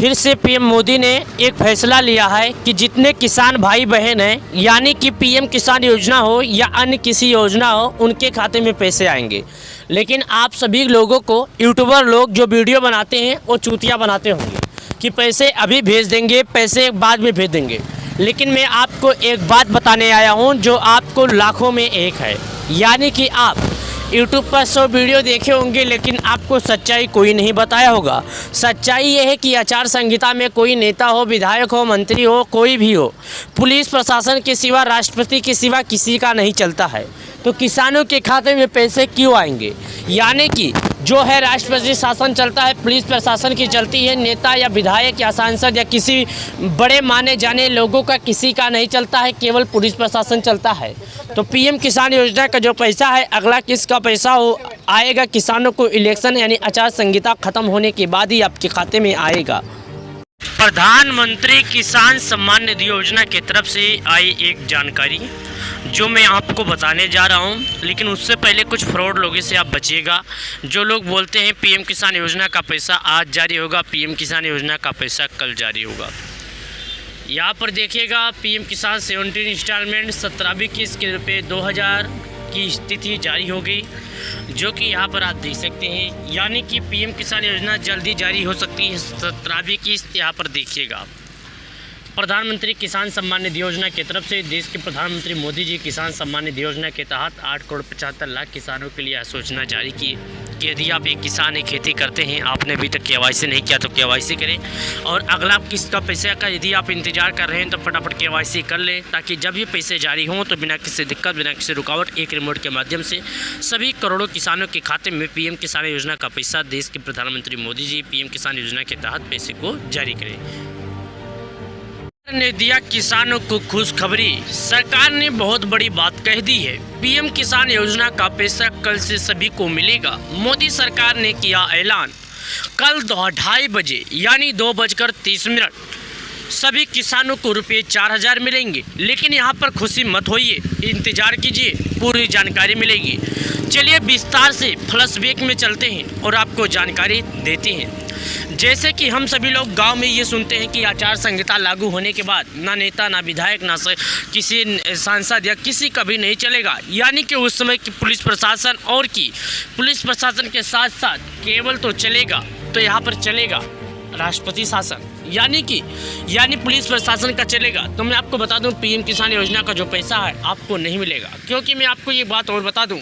फिर से पीएम मोदी ने एक फैसला लिया है कि जितने किसान भाई बहन हैं, यानी कि पीएम किसान योजना हो या अन्य किसी योजना हो, उनके खाते में पैसे आएंगे। लेकिन आप सभी लोगों को, यूट्यूबर लोग जो वीडियो बनाते हैं वो चूतिया बनाते होंगे कि पैसे अभी भेज देंगे, पैसे बाद में भेज देंगे। लेकिन मैं आपको एक बात बताने आया हूँ जो आपको लाखों में एक है। यानी कि आप यूट्यूब पर 100 वीडियो देखे होंगे लेकिन आपको सच्चाई कोई नहीं बताया होगा। सच्चाई ये है कि आचार संहिता में कोई नेता हो, विधायक हो, मंत्री हो, कोई भी हो, पुलिस प्रशासन के सिवा, राष्ट्रपति के सिवा किसी का नहीं चलता है। तो किसानों के खाते में पैसे क्यों आएंगे? यानी कि जो है राष्ट्रपति शासन चलता है, पुलिस प्रशासन की चलती है, नेता या विधायक या सांसद या किसी बड़े माने जाने लोगों का किसी का नहीं चलता है, केवल पुलिस प्रशासन चलता है। तो पीएम किसान योजना का जो पैसा है, अगला किसका पैसा हो आएगा किसानों को इलेक्शन यानी आचार संहिता खत्म होने के बाद ही आपके खाते में आएगा। प्रधानमंत्री किसान सम्मान निधि योजना की तरफ से आई एक जानकारी जो मैं आपको बताने जा रहा हूं। लेकिन उससे पहले कुछ फ्रॉड लोगों से आप बचिएगा। जो लोग बोलते हैं पीएम किसान योजना का पैसा आज जारी होगा, पीएम किसान योजना का पैसा कल जारी होगा। यहाँ पर देखिएगा, पीएम किसान 17 इंस्टॉलमेंट 17वीं किस्त के रुपये 2000 की स्थिति जारी होगी, जो कि यहाँ पर आप देख सकते हैं। यानी कि पीएम किसान योजना जल्दी जारी हो सकती है। 17वीं किस्त यहाँ पर देखिएगा। प्रधानमंत्री किसान सम्मान निधि योजना की तरफ से देश के प्रधानमंत्री मोदी जी किसान सम्मान निधि योजना के तहत 8 करोड़ 75 लाख किसानों के लिए सूचना जारी की कि यदि आप एक किसान एक खेती करते हैं, आपने अभी तक केवाईसी नहीं किया तो केवाईसी करें, और अगला किस्त का पैसे का यदि आप इंतजार कर रहे हैं तो फटाफट केवाईसी कर लें, ताकि जब ये पैसे जारी हों तो बिना किसी दिक्कत, बिना किसी रुकावट एक रिमोट के माध्यम से सभी करोड़ों किसानों के खाते में पीएम किसान योजना का पैसा देश के प्रधानमंत्री मोदी जी पीएम किसान योजना के तहत पैसे को जारी करें। ने दिया किसानों को खुशखबरी। सरकार ने बहुत बड़ी बात कह दी है। पीएम किसान योजना का पैसा कल से सभी को मिलेगा। मोदी सरकार ने किया ऐलान, कल 2:30 बजे यानी 2:30 सभी किसानों को रुपये 4000 मिलेंगे। लेकिन यहाँ पर खुशी मत होइए, इंतजार कीजिए, पूरी जानकारी मिलेगी। चलिए विस्तार से फ्लैशबैक में चलते हैं और आपको जानकारी देते हैं। जैसे कि हम सभी लोग गांव में ये सुनते हैं कि आचार संहिता लागू होने के बाद ना नेता, ना विधायक, ना किसी सांसद या किसी का भी नहीं चलेगा। यानी कि उस समय की पुलिस प्रशासन और की पुलिस प्रशासन के साथ साथ केवल तो चलेगा, तो यहाँ पर चलेगा राष्ट्रपति शासन, यानी पुलिस प्रशासन का चलेगा। तो मैं आपको बता दूं, पीएम किसान योजना का जो पैसा है आपको नहीं मिलेगा। क्योंकि मैं आपको ये बात और बता दूं,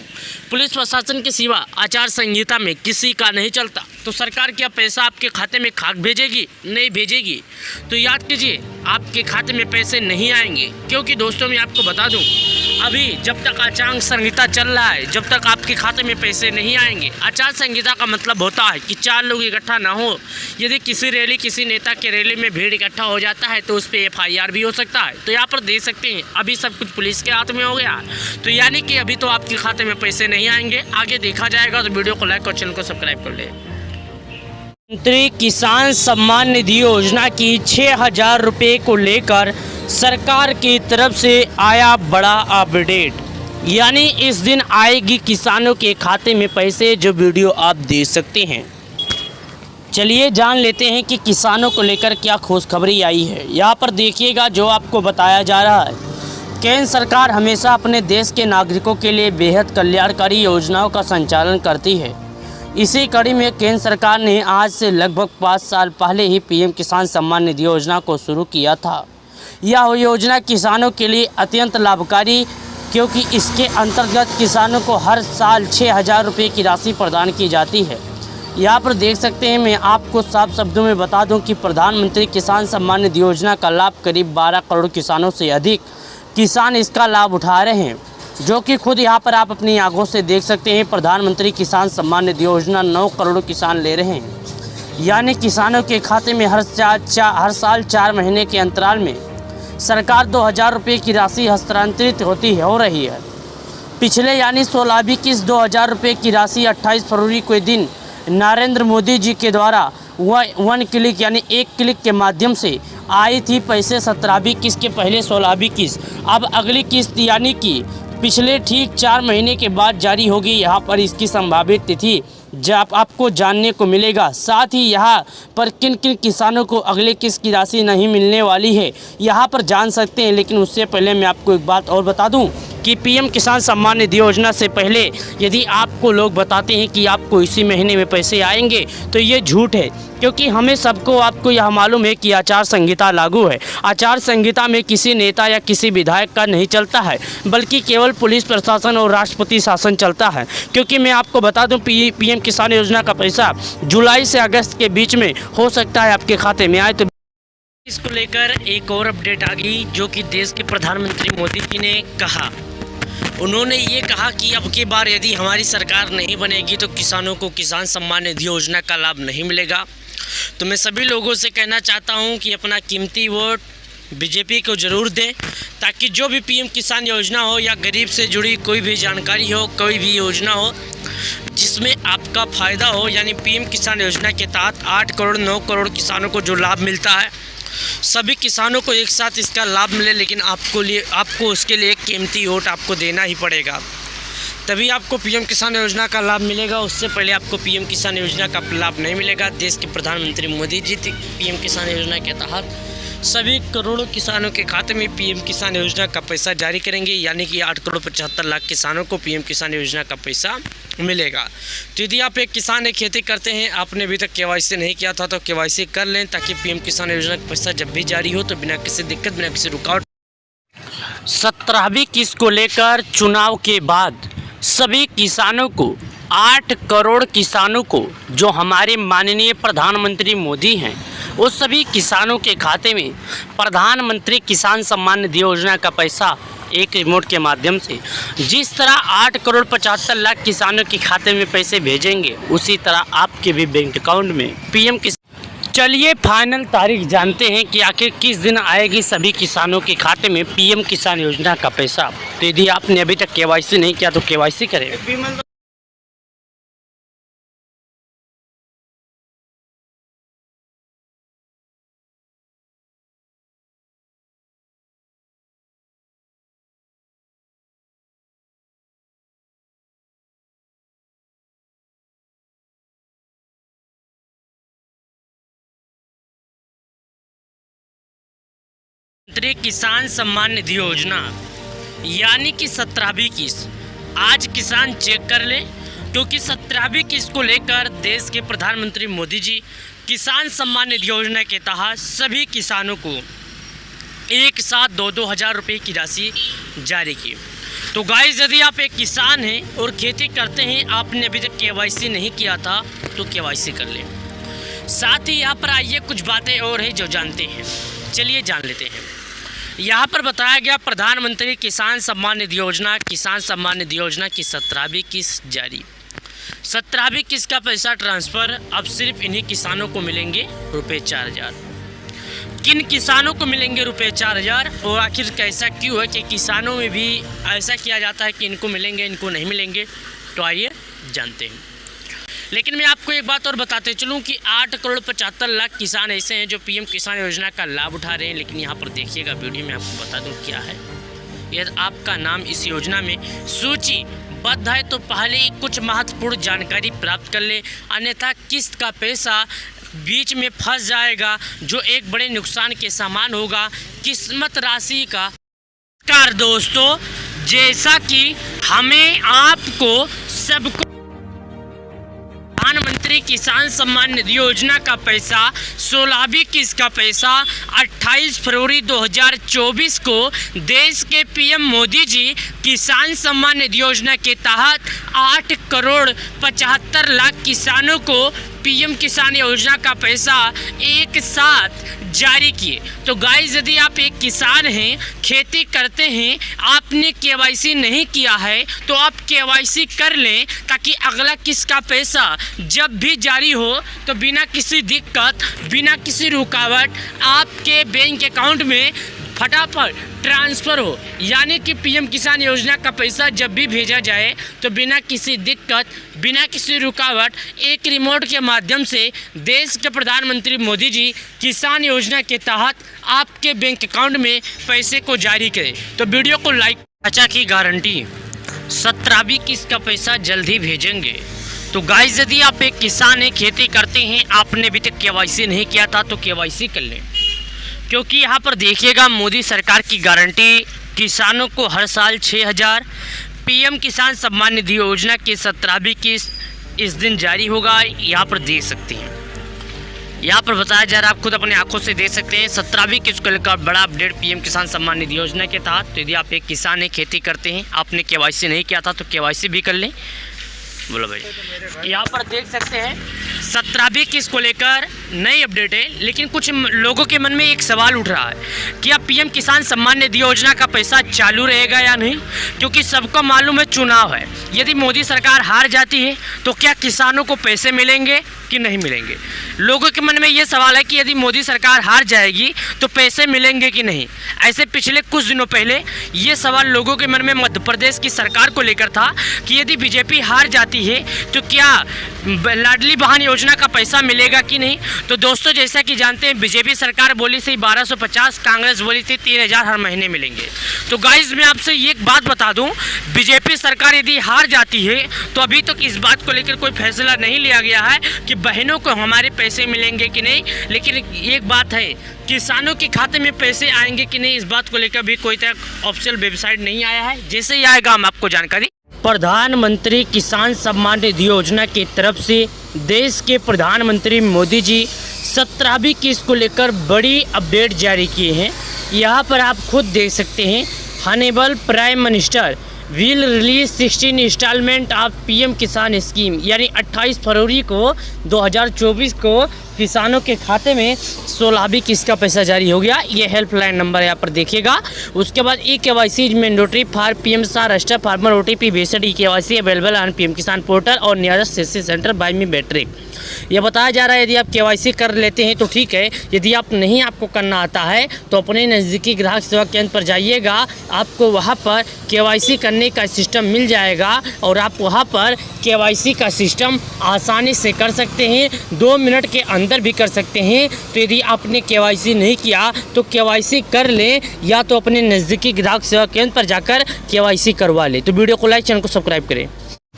पुलिस प्रशासन के सिवा आचार संहिता में किसी का नहीं चलता। तो सरकार क्या पैसा आपके खाते में खाक भेजेगी? नहीं भेजेगी। तो याद कीजिए, आपके खाते में पैसे नहीं आएंगे। क्योंकि दोस्तों मैं आपको बता दूं, अभी जब तक आचार संहिता चल रहा है, जब तक आपके खाते में पैसे नहीं आएंगे। आचार संहिता का मतलब होता है कि 4 लोग इकट्ठा ना हो। यदि किसी रैली, किसी नेता के रैली में भीड़ इकट्ठा हो जाता है तो उस पर FIR भी हो सकता है। तो यहाँ पर देख सकते हैं अभी सब कुछ पुलिस के हाथ में हो गया। तो यानी कि अभी तो आपके खाते में पैसे नहीं आएंगे, आगे देखा जाएगा। तो वीडियो को लाइक और चैनल को सब्सक्राइब कर ले। प्रधानमंत्री किसान सम्मान निधि योजना की 6000 रुपये को लेकर सरकार की तरफ से आया बड़ा अपडेट। यानी इस दिन आएगी किसानों के खाते में पैसे, जो वीडियो आप देख सकते हैं। चलिए जान लेते हैं कि किसानों को लेकर क्या खुशखबरी आई है। यहाँ पर देखिएगा, जो आपको बताया जा रहा है, केंद्र सरकार हमेशा अपने देश के नागरिकों के लिए बेहद कल्याणकारी योजनाओं का संचालन करती है। इसी कड़ी में केंद्र सरकार ने आज से लगभग 5 साल पहले ही पीएम किसान सम्मान निधि योजना को शुरू किया था। यह योजना किसानों के लिए अत्यंत लाभकारी, क्योंकि इसके अंतर्गत किसानों को हर साल 6000 रुपये की राशि प्रदान की जाती है। यहाँ पर देख सकते हैं, मैं आपको साफ शब्दों में बता दूं कि प्रधानमंत्री किसान सम्मान निधि योजना का लाभ करीब 12 करोड़ किसानों से अधिक किसान इसका लाभ उठा रहे हैं, जो कि खुद यहाँ पर आप अपनी आंखों से देख सकते हैं। प्रधानमंत्री किसान सम्मान निधि योजना 9 करोड़ किसान ले रहे हैं। यानी किसानों के खाते में हर साल 4 महीने के अंतराल में सरकार 2000 रुपये की राशि हस्तांतरित हो रही है। पिछले यानी 16वीं किस्त 2000 रुपये की राशि 28 फरवरी के दिन नरेंद्र मोदी जी के द्वारा 1 क्लिक यानी 1 क्लिक के माध्यम से आई थी पैसे। 17वीं किस्त के पहले 16वीं किस्त, अब अगली किस्त यानी कि पिछले ठीक 4 महीने के बाद जारी होगी। यहाँ पर इसकी संभावित तिथि जब आपको जानने को मिलेगा। साथ ही यहाँ पर किन किन किसानों को अगले किस्त की राशि नहीं मिलने वाली है यहाँ पर जान सकते हैं। लेकिन उससे पहले मैं आपको एक बात और बता दूं कि पीएम किसान सम्मान निधि योजना से पहले यदि आपको लोग बताते हैं कि आपको इसी महीने में पैसे आएंगे तो ये झूठ है, क्योंकि हमें सबको आपको यह मालूम है कि आचार संहिता लागू है। आचार संहिता में किसी नेता या किसी विधायक का नहीं चलता है, बल्कि केवल पुलिस प्रशासन और राष्ट्रपति शासन चलता है। क्योंकि मैं आपको बता दूं पीएम किसान योजना का पैसा जुलाई से अगस्त के बीच में हो सकता है आपके खाते में आए। तो इसको लेकर एक और अपडेट आ गई, जो कि देश के प्रधानमंत्री मोदी जी ने कहा। उन्होंने ये कहा कि अब की बार यदि हमारी सरकार नहीं बनेगी तो किसानों को किसान सम्मान निधि योजना का लाभ नहीं मिलेगा। तो मैं सभी लोगों से कहना चाहता हूं कि अपना कीमती वोट बीजेपी को ज़रूर दें, ताकि जो भी पीएम किसान योजना हो या गरीब से जुड़ी कोई भी जानकारी हो, कोई भी योजना हो जिसमें आपका फ़ायदा हो, यानी पीएम किसान योजना के तहत 8 करोड़ 9 करोड़ किसानों को जो लाभ मिलता है, सभी किसानों को एक साथ इसका लाभ मिले। लेकिन आपको उसके लिए एक कीमती वोट आपको देना ही पड़ेगा, तभी आपको पीएम किसान योजना का लाभ मिलेगा। उससे पहले आपको पीएम किसान योजना का लाभ नहीं मिलेगा। देश के प्रधानमंत्री मोदी जी पीएम किसान योजना के तहत सभी करोड़ों किसानों के खाते में पीएम किसान योजना का पैसा जारी करेंगे, यानी कि 8 करोड़ 75 लाख किसानों को पीएम किसान योजना का पैसा मिलेगा। तो यदि आप एक किसान एक खेती करते हैं, आपने अभी तक केवाईसी नहीं किया था तो केवाईसी कर लें, ताकि पीएम किसान योजना का पैसा जब भी जारी हो तो बिना किसी दिक्कत, बिना किसी रुकावट। 17वीं किस्त को लेकर चुनाव के बाद सभी किसानों को 8 करोड़ किसानों को जो हमारे माननीय प्रधानमंत्री मोदी हैं, उस सभी किसानों के खाते में प्रधानमंत्री किसान सम्मान निधि योजना का पैसा एक रिमोट के माध्यम से जिस तरह 8 करोड़ 75 लाख किसानों के खाते में पैसे भेजेंगे, उसी तरह आपके भी बैंक अकाउंट में पीएम किसान। चलिए फाइनल तारीख जानते हैं कि आखिर किस दिन आएगी सभी किसानों के खाते में पीएम किसान योजना का पैसा। तो यदि आपने अभी तक केवाईसी नहीं किया तो केवाईसी करें। प्रधानमंत्री किसान सम्मान निधि योजना यानी कि 17वीं किस्त आज किसान चेक कर लें, क्योंकि 17वीं किस्त को लेकर देश के प्रधानमंत्री मोदी जी किसान सम्मान निधि योजना के तहत सभी किसानों को एक साथ 2-2 हज़ार रुपये की राशि जारी की। तो गाइस, यदि आप एक किसान हैं और खेती करते हैं, आपने अभी तक केवाईसी नहीं किया था तो केवाईसी कर लें। साथ ही यहाँ पर आइए कुछ बातें और हैं जो जानते हैं, चलिए जान लेते हैं। यहाँ पर बताया गया प्रधानमंत्री किसान सम्मान निधि योजना, किसान सम्मान निधि योजना की 17वीं किस्त जारी। 17वीं किस्त का पैसा ट्रांसफ़र अब सिर्फ इन्हीं किसानों को मिलेंगे रुपये 4,000। किन किसानों को मिलेंगे रुपये 4,000, और आखिर कैसा क्यों है कि किसानों में भी ऐसा किया जाता है कि इनको मिलेंगे इनको नहीं मिलेंगे, तो आइए जानते हैं। लेकिन मैं आपको एक बात और बताते चलूं कि 8 करोड़ 75 लाख किसान ऐसे हैं जो पीएम किसान योजना का लाभ उठा रहे हैं। लेकिन यहाँ पर देखिएगा, वीडियो में आपको बता दूं क्या है। यदि आपका नाम इस योजना में सूचीबद्ध है तो पहले ही कुछ महत्वपूर्ण जानकारी प्राप्त कर ले, अन्यथा किस्त का पैसा बीच में फंस जाएगा, जो एक बड़े नुकसान के समान होगा किस्मत राशि का। नमस्कार दोस्तों, जैसा कि हमें आपको सबको प्रधानमंत्री किसान सम्मान निधि योजना का पैसा 16वीं किस्त का पैसा 28 फरवरी 2024 को देश के पीएम मोदी जी किसान सम्मान निधि योजना के तहत 8 करोड़ 75 लाख किसानों को पीएम किसान योजना का पैसा एक साथ जारी किए। तो गाइस, यदि आप एक किसान हैं, खेती करते हैं, आपने केवाईसी नहीं किया है तो आप केवाईसी कर लें, ताकि अगला किस्त का पैसा जब भी जारी हो तो बिना किसी दिक्कत, बिना किसी रुकावट आपके बैंक अकाउंट में फटाफट ट्रांसफ़र हो। यानी कि पीएम किसान योजना का पैसा जब भी भेजा जाए तो बिना किसी दिक्कत, बिना किसी रुकावट एक रिमोट के माध्यम से देश के प्रधानमंत्री मोदी जी किसान योजना के तहत आपके बैंक अकाउंट में पैसे को जारी करें। तो वीडियो को लाइक। अच्छा की गारंटी 17वीं किस्त का पैसा जल्द ही भेजेंगे। तो गाइस, यदि आप एक किसान हैं, खेती करते हैं, आपने अभी तक केवाईसी नहीं किया था तो केवाईसी कर लें, क्योंकि यहाँ पर देखिएगा मोदी सरकार की गारंटी किसानों को हर साल 6,000 पीएम किसान सम्मान निधि योजना की 17वीं किस्त इस दिन जारी होगा। यहाँ पर देख सकते हैं, यहाँ पर बताया जा रहा है, आप खुद अपने आंखों से देख सकते हैं 17वीं किस्त को लेकर बड़ा अपडेट पीएम किसान सम्मान निधि योजना के तहत। तो यदि आप एक किसान हैं, खेती करते हैं, आपने केवाईसी नहीं किया था तो केवाईसी भी कर लें। बोलो भाई, यहाँ पर देख सकते हैं 17वीं किस्त को लेकर नई अपडेट है, लेकिन कुछ लोगों के मन में एक सवाल उठ रहा है कि अब पीएम किसान सम्मान निधि योजना का पैसा चालू रहेगा या नहीं, क्योंकि सबको मालूम है चुनाव है। यदि मोदी सरकार हार जाती है तो क्या किसानों को पैसे मिलेंगे कि नहीं मिलेंगे। लोगों के मन में ये सवाल है कि यदि मोदी सरकार हार जाएगी तो पैसे मिलेंगे कि नहीं। ऐसे पिछले कुछ दिनों पहले ये सवाल लोगों के मन में मध्य प्रदेश की सरकार को लेकर था कि यदि बीजेपी हार जाती है तो क्या लाडली बहन योजना का पैसा मिलेगा कि नहीं। तो दोस्तों, जैसा कि जानते हैं बीजेपी सरकार बोली थी 1250, कांग्रेस बोली थी 3,000 हर महीने मिलेंगे। तो गाइस, मैं आपसे एक बात बता दूं, बीजेपी सरकार यदि हार जाती है तो अभी तक इस बात को लेकर कोई फैसला नहीं लिया गया है कि बहनों को हमारे पैसे मिलेंगे कि नहीं। लेकिन एक बात है, किसानों के खाते में पैसे आएंगे कि नहीं, इस बात को लेकर भी कोई तक ऑफिशियल वेबसाइट नहीं आया है। जैसे ही आएगा हम आपको जानकारी। प्रधानमंत्री किसान सम्मान निधि योजना की तरफ से देश के प्रधानमंत्री मोदी जी 17वीं किस्त को लेकर बड़ी अपडेट जारी किए हैं। यहाँ पर आप खुद देख सकते हैं, honourable prime minister will release 16 instalment of PM Kisan scheme, यानी 28 फरवरी को 2024 को किसानों के खाते में 16वीं किस्त का पैसा जारी हो गया। ये हेल्पलाइन नंबर यहाँ पर देखिएगा। उसके बाद KYC is mandatory for PM Kisan register farmer OTP based KYC available on PM Kisan portal और nearest CSC centre by me battery. यह बताया जा रहा है यदि आप केवाईसी कर लेते हैं तो ठीक है, यदि आप नहीं आपको करना आता है तो अपने नज़दीकी ग्राहक सेवा केंद्र पर जाइएगा, आपको वहां पर केवाईसी करने का सिस्टम मिल जाएगा और आप वहां पर केवाईसी का सिस्टम आसानी से कर सकते हैं, 2 मिनट के अंदर भी कर सकते हैं। तो यदि आपने केवाईसी नहीं किया तो केवाईसी कर लें, या तो अपने नज़दीकी ग्राहक सेवा केंद्र पर जाकर केवाईसी करवा लें। तो वीडियो को लाइक, चैनल को सब्सक्राइब करें।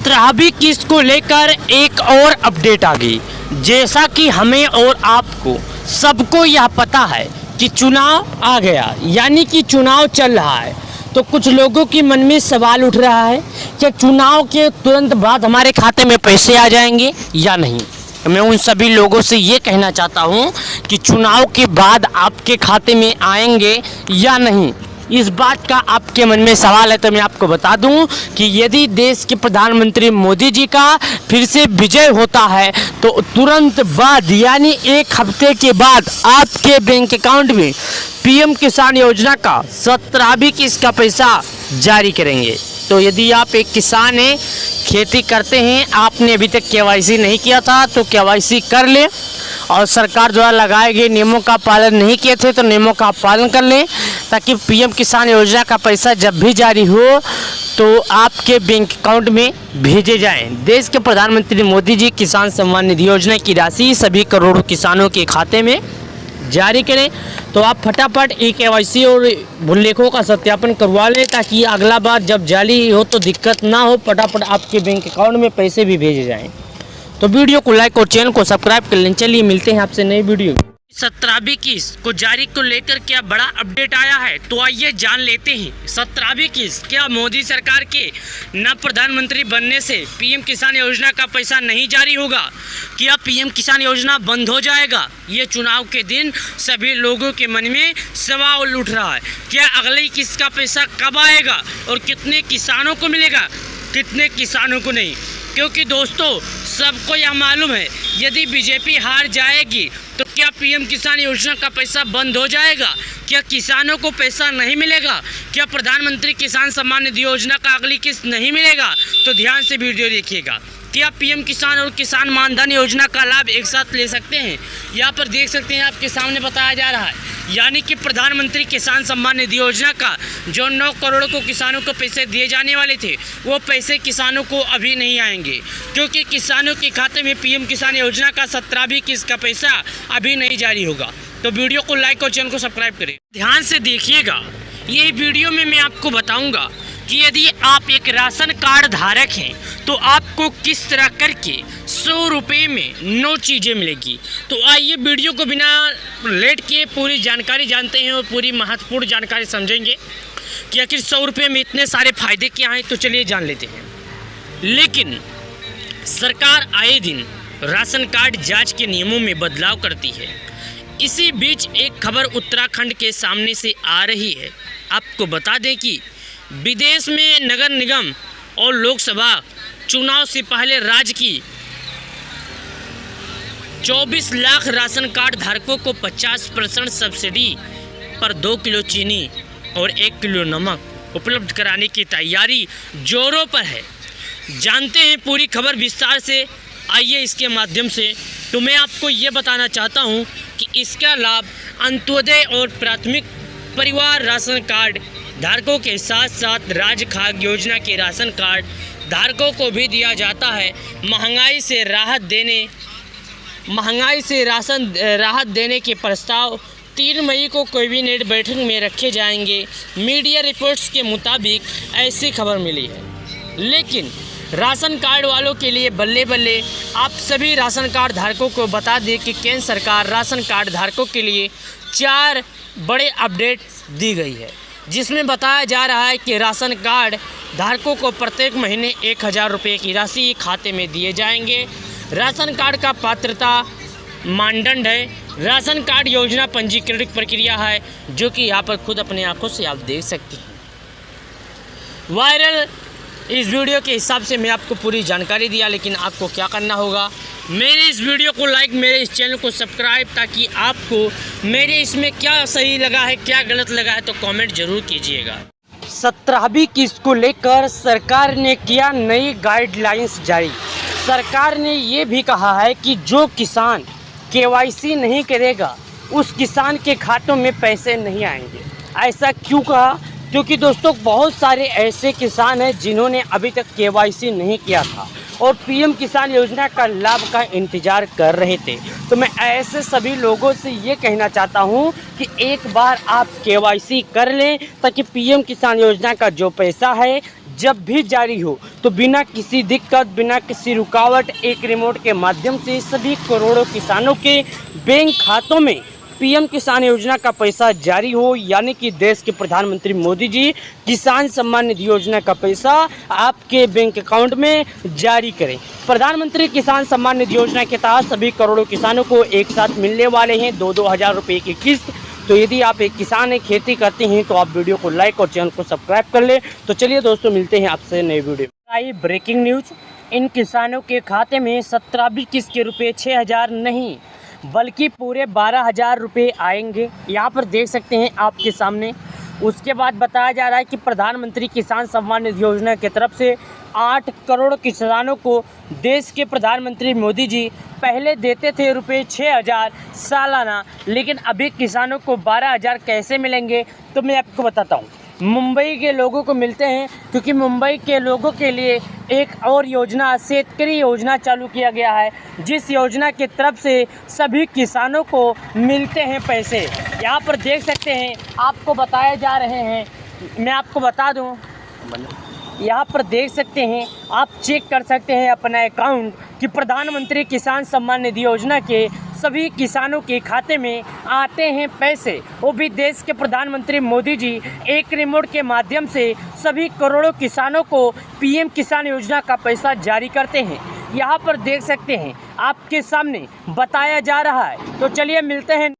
17वीं किस्त को लेकर एक और अपडेट आ गई। जैसा कि हमें और आपको सबको यह पता है कि चुनाव आ गया, यानी कि चुनाव चल रहा है, तो कुछ लोगों के मन में सवाल उठ रहा है कि चुनाव के तुरंत बाद हमारे खाते में पैसे आ जाएंगे या नहीं। मैं उन सभी लोगों से ये कहना चाहता हूँ कि चुनाव के बाद आपके खाते में आएंगे या नहीं, इस बात का आपके मन में सवाल है। तो मैं आपको बता दूं कि यदि देश के प्रधानमंत्री मोदी जी का फिर से विजय होता है तो तुरंत बाद, यानी 1 हफ्ते के बाद आपके बैंक अकाउंट में पीएम किसान योजना का 17वीं किस्त का पैसा जारी करेंगे। तो यदि आप एक किसान हैं, खेती करते हैं, आपने अभी तक केवाईसी नहीं किया था तो केवाईसी कर लें, और सरकार द्वारा लगाए गए नियमों का पालन नहीं किए थे तो नियमों का पालन कर लें, ताकि पीएम किसान योजना का पैसा जब भी जारी हो तो आपके बैंक अकाउंट में भेजे जाएं। देश के प्रधानमंत्री मोदी जी किसान सम्मान निधि योजना की राशि सभी करोड़ों किसानों के खाते में जारी करें। तो आप फटाफट केवाईसी और भूलेखों का सत्यापन करवा लें, ताकि अगला बार जब जारी हो तो दिक्कत ना हो, फटाफट आपके बैंक अकाउंट में पैसे भी भेजे जाएं। तो वीडियो को लाइक और चैनल को सब्सक्राइब कर लें। चलिए मिलते हैं आपसे नई वीडियो। 17वीं किस्त को जारी को लेकर क्या बड़ा अपडेट आया है, तो आइए जान लेते हैं। 17वीं किस्त, क्या मोदी सरकार के न प्रधानमंत्री बनने से पीएम किसान योजना का पैसा नहीं जारी होगा? क्या पीएम किसान योजना बंद हो जाएगा? ये चुनाव के दिन सभी लोगों के मन में सवाल उठ रहा है। क्या अगली किस्त का पैसा कब आएगा और कितने किसानों को मिलेगा, कितने किसानों को नहीं? क्योंकि दोस्तों, सबको यह मालूम है यदि बीजेपी हार जाएगी तो क्या पीएम किसान योजना का पैसा बंद हो जाएगा? क्या किसानों को पैसा नहीं मिलेगा? क्या प्रधानमंत्री किसान सम्मान निधि योजना का अगली किस्त नहीं मिलेगा? तो ध्यान से वीडियो देखिएगा। क्या पीएम किसान और किसान मानधन योजना का लाभ एक साथ ले सकते हैं? यहाँ पर देख सकते हैं, आपके सामने बताया जा रहा है, यानी कि प्रधानमंत्री किसान सम्मान निधि योजना का जो 9 करोड़ को किसानों को पैसे दिए जाने वाले थे, वो पैसे किसानों को अभी नहीं आएंगे, क्योंकि किसानों के खाते में पीएम किसान योजना का 17वीं किस्त का पैसा अभी नहीं जारी होगा। तो वीडियो को लाइक और चैनल को सब्सक्राइब करें। ध्यान से देखिएगा, ये वीडियो में मैं आपको बताऊंगा कि यदि आप एक राशन कार्ड धारक हैं तो आपको किस तरह करके 100 रुपये में 9 चीज़ें मिलेगी। तो आइए वीडियो को बिना लेट किए पूरी जानकारी जानते हैं और पूरी महत्वपूर्ण जानकारी समझेंगे कि आखिर 100 रुपये में इतने सारे फ़ायदे क्या हैं। तो चलिए जान लेते हैं। लेकिन सरकार आए दिन राशन कार्ड जांच के नियमों में बदलाव करती है। इसी बीच एक खबर उत्तराखंड के सामने से आ रही है। आपको बता दें कि विदेश में नगर निगम और लोकसभा चुनाव से पहले राज्य की 24 लाख राशन कार्ड धारकों को 50% सब्सिडी पर 2 किलो चीनी और 1 किलो नमक उपलब्ध कराने की तैयारी जोरों पर है। जानते हैं पूरी खबर विस्तार से, आइए इसके माध्यम से। तो मैं आपको ये बताना चाहता हूँ कि इसका लाभ अंत्योदय और प्राथमिक परिवार राशन कार्ड धारकों के साथ साथ राज्य खाद्य योजना के राशन कार्ड धारकों को भी दिया जाता है। महंगाई से राहत देने के प्रस्ताव 3 मई को कैबिनेट बैठक में रखे जाएंगे। मीडिया रिपोर्ट्स के मुताबिक ऐसी खबर मिली है। लेकिन राशन कार्ड वालों के लिए बल्ले बल्ले। आप सभी राशन कार्ड धारकों को बता दें कि केंद्र सरकार राशन कार्ड धारकों के लिए 4 बड़े अपडेट दी गई है, जिसमें बताया जा रहा है कि राशन कार्ड धारकों को प्रत्येक महीने 1000 रुपये की राशि खाते में दिए जाएंगे। राशन कार्ड का पात्रता मानदंड है। राशन कार्ड योजना पंजीकरण प्रक्रिया है, जो कि यहाँ पर खुद अपने आंखों से आप देख सकते हैं। वायरल इस वीडियो के हिसाब से मैं आपको पूरी जानकारी दिया, लेकिन आपको क्या करना होगा, मेरे इस वीडियो को लाइक, मेरे इस चैनल को सब्सक्राइब, ताकि आपको मेरे इसमें क्या सही लगा है क्या गलत लगा है तो कमेंट जरूर कीजिएगा। 17वीं किस्त को लेकर सरकार ने किया नई गाइडलाइंस जारी। सरकार ने ये भी कहा है कि जो किसान KYC नहीं करेगा उस किसान के खातों में पैसे नहीं आएंगे। ऐसा क्यों कहा? क्योंकि दोस्तों बहुत सारे ऐसे किसान हैं जिन्होंने अभी तक KYC नहीं किया था और PM किसान योजना का लाभ का इंतज़ार कर रहे थे। तो मैं ऐसे सभी लोगों से ये कहना चाहता हूँ कि एक बार आप KYC कर लें, ताकि PM किसान योजना का जो पैसा है जब भी जारी हो तो बिना किसी दिक्कत, बिना किसी रुकावट, एक रिमोट के माध्यम से सभी करोड़ों किसानों के बैंक खातों में PM किसान योजना का पैसा जारी हो। यानी कि देश के प्रधानमंत्री मोदी जी किसान सम्मान निधि योजना का पैसा आपके बैंक अकाउंट में जारी करें। प्रधानमंत्री किसान सम्मान निधि योजना के तहत सभी करोड़ों किसानों को एक साथ मिलने वाले हैं 2-2 हज़ार रुपये की किस्त। तो यदि आप एक किसान है, खेती करते हैं, तो आप वीडियो को लाइक और चैनल को सब्सक्राइब कर लें। तो चलिए दोस्तों, मिलते हैं आपसे नई वीडियो। आई ब्रेकिंग न्यूज़, इन किसानों के खाते में 17वीं किस्त के रुपये 6000 नहीं बल्कि पूरे 12,000 रुपये आएंगे। यहाँ पर देख सकते हैं आपके सामने। उसके बाद बताया जा रहा है कि प्रधानमंत्री किसान सम्मान निधि योजना की तरफ से 8 करोड़ किसानों को देश के प्रधानमंत्री मोदी जी पहले देते थे रुपये 6000 सालाना, लेकिन अभी किसानों को 12,000 कैसे मिलेंगे तो मैं आपको बताता हूँ। मुंबई के लोगों को मिलते हैं, क्योंकि मुंबई के लोगों के लिए एक और योजना, शेतकरी योजना चालू किया गया है, जिस योजना की तरफ से सभी किसानों को मिलते हैं पैसे। यहाँ पर देख सकते हैं, आपको बताए जा रहे हैं, मैं आपको बता दूँ, यहाँ पर देख सकते हैं, आप चेक कर सकते हैं अपना अकाउंट कि प्रधानमंत्री किसान सम्मान निधि योजना के सभी किसानों के खाते में आते हैं पैसे। वो भी देश के प्रधानमंत्री मोदी जी एक रिमोट के माध्यम से सभी करोड़ों किसानों को PM किसान योजना का पैसा जारी करते हैं। यहाँ पर देख सकते हैं, आपके सामने बताया जा रहा है। तो चलिए मिलते हैं।